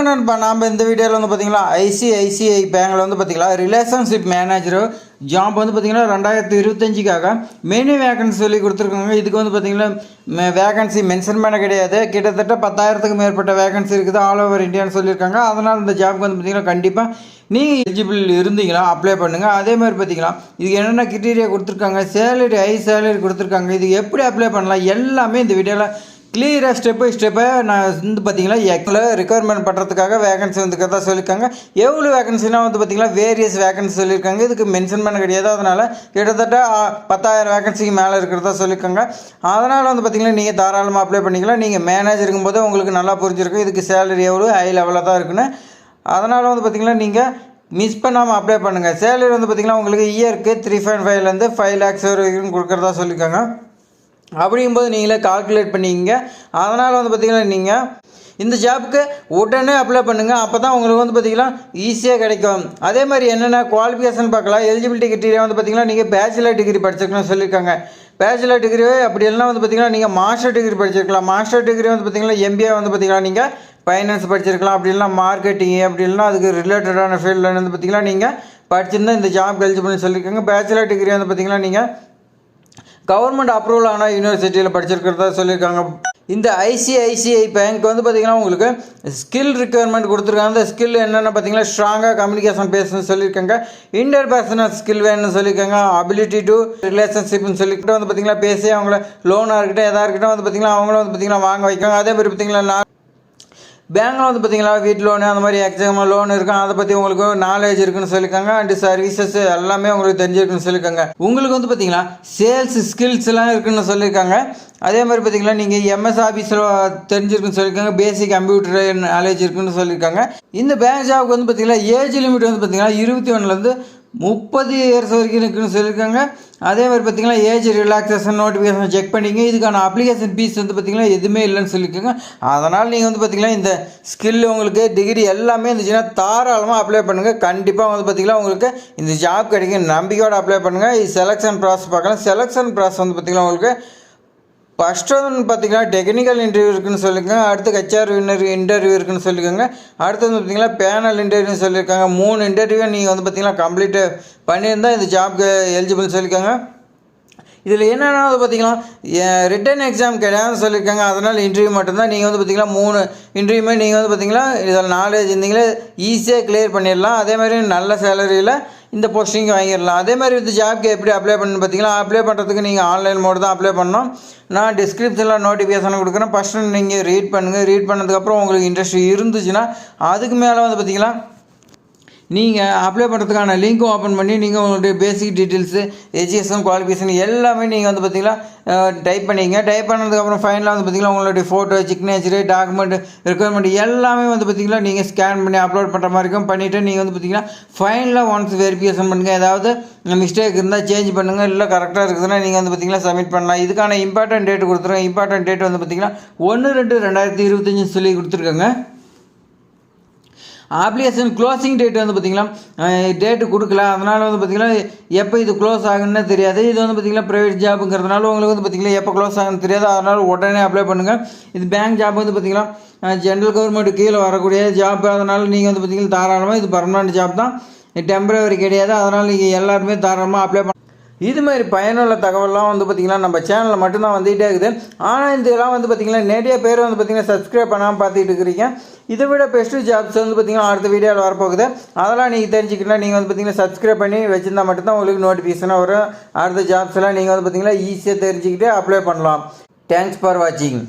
நண்பா நாம் இந்த வீடியோவில் வந்து பார்த்திங்கன்னா ஐசிஐசிஐ பேங்கில் வந்து பார்த்திங்கன்னா ரிலேஷன்ஷிப் மேனேஜர் ஜாப் வந்து பார்த்திங்கன்னா 2025க்காக மெனி வேகன்சி சொல்லி கொடுத்துருக்காங்க. இதுக்கு வந்து பார்த்திங்கன்னா வேகன்சி மென்ஷன் பண்ண கிடையாது. கிட்டத்தட்ட 10,000க்கு மேற்பட்ட வேகன்சி இருக்குது ஆல் ஓவர் இந்தியான்னு சொல்லியிருக்காங்க. அதனால் இந்த ஜாப்க்கு வந்து பார்த்திங்கன்னா கண்டிப்பாக நீங்கள் எலிஜிபிள் இருந்தீங்களா அப்ளை பண்ணுங்கள். அதே மாதிரி பார்த்திங்கன்னா இதுக்கு என்னென்ன கிட்டீரியா கொடுத்துருக்காங்க, சேலரி ஹை சேலரி கொடுத்துருக்காங்க, இது எப்படி அப்ளை பண்ணலாம் எல்லாமே இந்த வீடியோவில் கிளியராக ஸ்டெப் பை ஸ்டெப்பாக நான் வந்து பார்த்திங்கன்னா எக்கில் ரெக்குவயர்மெண்ட் பண்ணுறதுக்காக வேகன்சி வந்துக்கிறதா சொல்லியிருக்காங்க. எவ்வளோ வேகன்சினா வந்து பார்த்திங்கன்னா வேரியஸ் வேகன்சி சொல்லியிருக்காங்க. இதுக்கு மென்ஷன் பண்ண கிடையாது. அதனால் கிட்டத்தட்ட 10,000 வேகன்சிக்கு மேலே இருக்கிறதா சொல்லியிருக்காங்க. அதனால் வந்து பார்த்திங்கன்னா நீங்கள் தாராளமாக அப்ளை பண்ணிக்கலாம். நீங்கள் மேனேஜர் இருக்கும்போது உங்களுக்கு நல்லா புரிஞ்சிருக்கும் இதுக்கு சேலரி எவ்வளோ ஹை லெவலில் தான் இருக்குன்னு. அதனால் வந்து பார்த்திங்கன்னா நீங்கள் மிஸ் பண்ணாமல் அப்ளை பண்ணுங்கள். சேலரி வந்து பார்த்திங்கன்னா உங்களுக்கு இயருக்கு 3.5 5 lakhs வரைக்கும் கொடுக்குறதா சொல்லியிருக்காங்க. அப்படிங்கும்போது நீங்களே கால்குலேட் பண்ணிக்கிங்க. அதனால் வந்து பார்த்திங்கன்னா நீங்கள் இந்த ஜாப்புக்கு உடனே அப்ளை பண்ணுங்கள். அப்போ தான் உங்களுக்கு வந்து பார்த்திங்கன்னா ஈஸியாக கிடைக்கும். அதே மாதிரி என்னென்ன குவாலிஃபிகேஷன் பார்க்கலாம். எலிஜிபிலிட்டி கிட்டீரியா வந்து பார்த்திங்கன்னா நீங்கள் பேச்சுலர் டிகிரி படிச்சிருக்கணும்னு சொல்லியிருக்காங்க. பேச்சுலர் டிகிரி அப்படி எல்லாம் வந்து பார்த்திங்கன்னா நீங்கள் மாஸ்டர் டிகிரி படிச்சிருக்கலாம். மாஸ்டர் டிகிரி வந்து பார்த்திங்கன்னா எம்பிஏ வந்து பார்த்திங்கன்னா நீங்கள் ஃபைனான்ஸ் படிச்சிருக்கலாம். அப்படி இல்லைனா மார்க்கெட்டிங் அப்படி இல்லைனா அதுக்கு ரிலேட்டடான ஃபீல்டில் வந்து பார்த்திங்கன்னா நீங்கள் படிச்சிருந்தால் இந்த ஜாப் எலிஜிபிள்னு சொல்லியிருக்காங்க. பேச்சுலர் டிகிரி வந்து பார்த்திங்கன்னா நீங்கள் கவர்மெண்ட் அப்ரூவல் ஆன யூனிவர்சிட்டியில் படிச்சிருக்கிறதா சொல்லியிருக்காங்க. இந்த ஐசிஐசிஐ பேங்க் வந்து பார்த்திங்கன்னா உங்களுக்கு ஸ்கில் ரிக்குவயர்மெண்ட் கொடுத்துருக்காங்க. அந்த ஸ்கில் என்னென்ன பார்த்திங்கன்னா ஸ்ட்ராங்காக கம்யூனிகேஷன் பேசணும்னு சொல்லியிருக்காங்க. இன்டர்பர்சனல் ஸ்கில் வேணும்னு சொல்லியிருக்காங்க. அபிலிட்டி டு ரிலேஷன்ஷிப்னு சொல்லிக்கிட்டு வந்து பார்த்திங்கன்னா பேசி அவங்கள லோனாக இருக்கட்டும் எதாக இருக்கட்டும் வந்து பார்த்திங்கன்னா அவங்களும் வந்து பார்த்திங்கன்னா வாங்க வைக்காங்க. அதே மாதிரி பார்த்திங்கன்னா பேங்கில் வந்து பார்த்திங்கன்னா வீட்டு லோனு அந்த மாதிரி எக்ஸாம் லோன் இருக்கும். அதை பற்றி உங்களுக்கு நாலேஜ் இருக்குன்னு சொல்லியிருக்காங்க. அண்டு சர்வீசஸ் எல்லாமே உங்களுக்கு தெரிஞ்சிருக்குன்னு சொல்லியிருக்காங்க. உங்களுக்கு வந்து பார்த்திங்கன்னா சேல்ஸ் ஸ்கில்ஸ் எல்லாம் இருக்குன்னு சொல்லியிருக்காங்க. அதே மாதிரி பார்த்திங்கன்னா நீங்கள் எம்எஸ் ஆஃபீஸில் தெரிஞ்சிருக்குன்னு சொல்லியிருக்காங்க. பேசிக் கம்ப்யூட்டர் நாலேஜ் இருக்குன்னு சொல்லியிருக்காங்க. இந்த பேங்க் ஜாபுக்கு வந்து பார்த்திங்கன்னா ஏஜ் லிமிட் வந்து பார்த்திங்கன்னா 21 30 இயர்ஸ் வரைக்கும் இருக்குன்னு சொல்லியிருக்காங்க. அதே மாதிரி பார்த்திங்கன்னா ஏஜ் ரிலாக்ஸேஷன் நோட்டிஃபிகேஷன் செக் பண்ணிங்க. இதுக்கான அப்ளிகேஷன் ஃபீஸ் வந்து பார்த்திங்கன்னா எதுவுமே இல்லைன்னு சொல்லியிருக்காங்க. அதனால் நீங்கள் வந்து பார்த்திங்கன்னா இந்த ஸ்கில் உங்களுக்கு டிகிரி எல்லாமே இருந்துச்சுன்னா தாராளமாக அப்ளை பண்ணுங்கள். கண்டிப்பாக வந்து பார்த்திங்கன்னா உங்களுக்கு இந்த ஜாப் கிடைக்கும். நம்பிக்கையோடு அப்ளை பண்ணுங்கள். இது செலெக்ஷன் ப்ராசஸ் பார்க்கலாம். செலெக்ஷன் ப்ராசஸ் வந்து பார்த்திங்கன்னா உங்களுக்கு ஃபஸ்ட்டு வந்து பார்த்திங்கன்னா டெக்னிக்கல் இன்டர்வியூ இருக்குன்னு சொல்லியிருக்காங்க. அடுத்து ஹெச்ஆர் இன்டர்வியூ இருக்குன்னு சொல்லியிருக்காங்க. அடுத்து வந்து பார்த்திங்கன்னா பேனல் இன்டர்வியூன்னு சொல்லியிருக்காங்க. 3 இன்டர்வியூ நீங்கள் வந்து பார்த்திங்கன்னா கம்ப்ளீட் பண்ணியிருந்தால் இந்த ஜாப்க்கு எலிஜிபிள்னு சொல்லியிருக்காங்க. இதில் என்னென்னா வந்து பார்த்திங்கன்னா ரிட்டன் எக்ஸாம் கிடையாதுன்னு சொல்லியிருக்காங்க. அதனால் இன்டர்வியூ மட்டும்தான். நீங்கள் வந்து பார்த்திங்கன்னா 3 இன்டர்வியூமே நீங்கள் வந்து பார்த்திங்கன்னா இதில் நாலேஜ் இருந்தீங்களே ஈஸியாக கிளியர் பண்ணிடலாம். அதே மாதிரி நல்ல சேலரியில் இந்த போஸ்டிங் வாங்கிடலாம். அதே மாதிரி இந்த ஜாப்க்கு எப்படி அப்ளை பண்ணு பார்த்திங்கன்னா அப்ளை பண்ணுறதுக்கு நீங்கள் ஆன்லைன் மோடு தான் அப்ளை பண்ணணும். நான் டிஸ்கிரிப்ஷனில் நோட்டிஃபிகேஷன் கொடுக்குறேன். ஃபஸ்ட்டு நீங்கள் ரீட் பண்ணுங்கள். ரீட் பண்ணதுக்கப்புறம் உங்களுக்கு இன்ட்ரெஸ்ட் இருந்துச்சுன்னா அதுக்கு மேலே வந்து பார்த்திங்கன்னா நீங்கள் அப்ளை பண்ணுறதுக்கான லிங்க்கும் ஓப்பன் பண்ணி நீங்கள் உங்களுடைய பேசிக் டீட்டெயில்ஸு எஜுகேஷன் குவாலிஃபிகேஷன் எல்லாமே நீங்கள் வந்து பார்த்திங்கன்னா டைப் பண்ணிங்க. டைப் பண்ணதுக்கப்புறம் ஃபைனலாக வந்து பார்த்திங்கன்னா உங்களுடைய ஃபோட்டோ சிக்னேச்சரு டாக்குமெண்ட் ரெக்குவயர்மெண்ட் எல்லாமே வந்து பார்த்திங்கன்னா நீங்கள் ஸ்கேன் பண்ணி அப்லோட் பண்ணுற மாதிரி இருக்கும். பண்ணிவிட்டு நீங்கள் வந்து பார்த்திங்கன்னா ஃபைனலாக ஒன்ஸ் வெரிஃபிகேஷன் பண்ணுங்கள். ஏதாவது மிஸ்டேக் இருந்தால் சேஞ்ச் பண்ணுங்கள். இல்லை கரெக்டாக இருக்குதுன்னா நீங்கள் வந்து பார்த்திங்கன்னா சப்மிட் பண்ணலாம். இதுக்கான இம்பார்ட்டன்ட் டேட் கொடுத்துருங்க. இம்பார்ட்டன்ட் டேட் வந்து பார்த்திங்கன்னா 1/2/2025 சொல்லி கொடுத்துருக்காங்க. அப்ளிகேஷன் க்ளோசிங் டேட் வந்து பார்த்திங்கன்னா டேட்டு கொடுக்கல. அதனால் வந்து பார்த்திங்கன்னா எப்போ இது க்ளோஸ் ஆகுன்னு தெரியாது. இது வந்து பார்த்திங்கன்னா ப்ரைவேட் ஜாப்புங்கிறதுனால உங்களுக்கு வந்து பார்த்திங்கன்னா எப்போ க்ளோஸ் ஆகுன்னு தெரியாது. அதனால் உடனே அப்ளை பண்ணுங்கள். இது பேங்க் ஜாப் வந்து பார்த்திங்கன்னா ஜென்ரல் கவர்மெண்ட் கீழே வரக்கூடிய ஜாப். அதனால் நீங்கள் வந்து பார்த்திங்கன்னா தாராளமாக இது பர்மனெண்ட் ஜாப் தான், டெம்பரவரி கிடையாது. அதனால் நீங்கள் எல்லாருமே தாராளமாக அப்ளை இது மாதிரி பயனுள்ள தகவலாம் வந்து பார்த்திங்கன்னா நம்ம சேனலில் மட்டும்தான் வந்துகிட்டே இருக்குது. ஆனால் இதெல்லாம் வந்து பார்த்திங்கன்னா நிறைய பேர் வந்து பார்த்திங்கன்னா சப்ஸ்கிரைப் பண்ணாமல் பார்த்துட்டு இருக்கிறீங்க. இதை விட பெஸ்ட்டு ஜாப்ஸ் வந்து பார்த்திங்கன்னா அடுத்த வீடியோவில் வரப்போகுது. அதெல்லாம் நீங்கள் தெரிஞ்சுக்கிட்டால் நீங்கள் வந்து பார்த்திங்கன்னா சப்ஸ்கிரைப் பண்ணி வச்சுருந்தால் மட்டும்தான் உங்களுக்கு நோட்டிஃபிகேஷனாக வரும். அடுத்த ஜாப்ஸ் எல்லாம் நீங்கள் வந்து பார்த்திங்கன்னா ஈஸியாக தெரிஞ்சுக்கிட்டு அப்ளை பண்ணலாம். தேங்க்ஸ் ஃபார் வாட்சிங்.